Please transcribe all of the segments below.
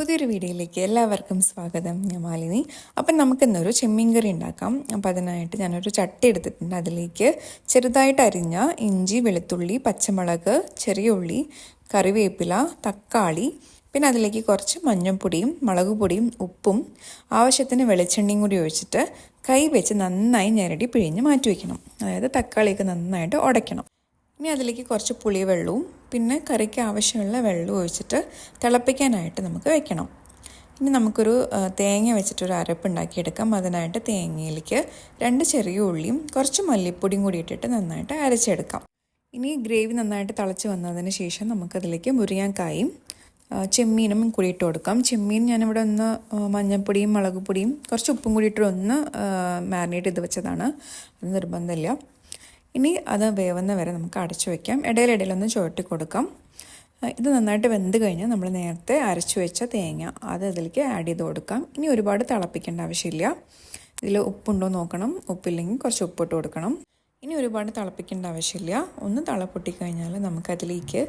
പുതിയൊരു വീഡിയോയിലേക്ക് എല്ലാവർക്കും സ്വാഗതം. ഞാൻ മാലിനി. അപ്പം നമുക്കിന്നൊരു ചെമ്മീൻ കറി ഉണ്ടാക്കാം. അപ്പം അതിനായിട്ട് ഞാനൊരു ചട്ടി എടുത്തിട്ടുണ്ട്. അതിലേക്ക് ചെറുതായിട്ട് അരിഞ്ഞ ഇഞ്ചി, വെളുത്തുള്ളി, പച്ചമുളക്, ചെറിയ ഉള്ളി, കറിവേപ്പില, തക്കാളി, പിന്നെ അതിലേക്ക് കുറച്ച് മഞ്ഞൾപ്പൊടിയും മുളക് പൊടിയും ഉപ്പും ആവശ്യത്തിന് വെളിച്ചെണ്ണയും കൂടി ഒഴിച്ചിട്ട് കൈ വെച്ച് നന്നായി ഞെരടി പിഴിഞ്ഞ് മാറ്റി വയ്ക്കണം. അതായത് തക്കാളിയൊക്കെ നന്നായിട്ട് ഉടയ്ക്കണം. ഇനി അതിലേക്ക് കുറച്ച് പുളിവെള്ളവും പിന്നെ കറിക്ക് ആവശ്യമുള്ള വെള്ളവും ഒഴിച്ചിട്ട് തിളപ്പിക്കാനായിട്ട് നമുക്ക് വെക്കണം. ഇനി നമുക്കൊരു തേങ്ങ വെച്ചിട്ടൊരു അരപ്പുണ്ടാക്കിയെടുക്കാം. അതിനായിട്ട് തേങ്ങയിലേക്ക് 2 ചെറിയ ഉള്ളിയും കുറച്ച് മല്ലിപ്പൊടിയും കൂടി ഇട്ടിട്ട് നന്നായിട്ട് അരച്ചെടുക്കാം. ഇനി ഗ്രേവി നന്നായിട്ട് തിളച്ച് വന്നതിന് ശേഷം നമുക്കതിലേക്ക് മുരിങ്ങാക്കായും ചെമ്മീനും കൂടി ഇട്ട് കൊടുക്കാം. ചെമ്മീൻ ഞാനിവിടെ ഒന്ന് മഞ്ഞൾപ്പൊടിയും മുളക് പൊടിയും കുറച്ച് ഉപ്പും കൂടി ഇട്ട് ഒന്ന് മാരിനേറ്റ് ചെയ്ത് വെച്ചതാണ്. അത് നിർബന്ധമില്ല. ഇനി അത് വേവുന്ന വരെ നമുക്ക് അടച്ചു വയ്ക്കാം. ഇടയിലിടയിലൊന്ന് ചുവട്ടി കൊടുക്കാം. ഇത് നന്നായിട്ട് വെന്ത് കഴിഞ്ഞാൽ നമ്മൾ നേരത്തെ അരച്ചു വെച്ച തേങ്ങ അത് അതിലേക്ക് ആഡ് ചെയ്ത് കൊടുക്കാം. ഇനി ഒരുപാട് തിളപ്പിക്കേണ്ട ആവശ്യമില്ല. ഇതിൽ ഉപ്പുണ്ടോ നോക്കണം. ഉപ്പില്ലെങ്കിൽ കുറച്ച് ഉപ്പിട്ട് കൊടുക്കണം. ഇനി ഒരുപാട് തിളപ്പിക്കേണ്ട ആവശ്യമില്ല. ഒന്ന് തിളപ്പൊട്ടിക്കഴിഞ്ഞാൽ നമുക്കതിലേക്ക്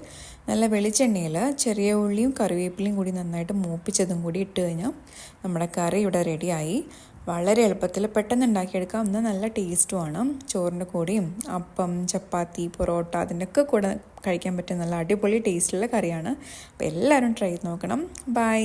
നല്ല വെളിച്ചെണ്ണയിൽ ചെറിയ ഉള്ളിയും കറിവേപ്പിലയും കൂടി നന്നായിട്ട് മൂപ്പിച്ചതും കൂടി ഇട്ട് കഴിഞ്ഞാൽ നമ്മുടെ കറി ഇവിടെ റെഡിയായി. വളരെ എളുപ്പത്തിൽ പെട്ടെന്ന് ഉണ്ടാക്കിയെടുക്കാം. എന്നാൽ നല്ല ടേസ്റ്റുമാണ്. ചോറിൻ്റെ കൂടെയും അപ്പം, ചപ്പാത്തി, പൊറോട്ട അതിൻ്റെയൊക്കെ കൂടെ കഴിക്കാൻ പറ്റിയ നല്ല അടിപൊളി ടേസ്റ്റുള്ള കറിയാണ്. അപ്പോൾ എല്ലാവരും ട്രൈ ചെയ്ത് നോക്കണം. ബൈ.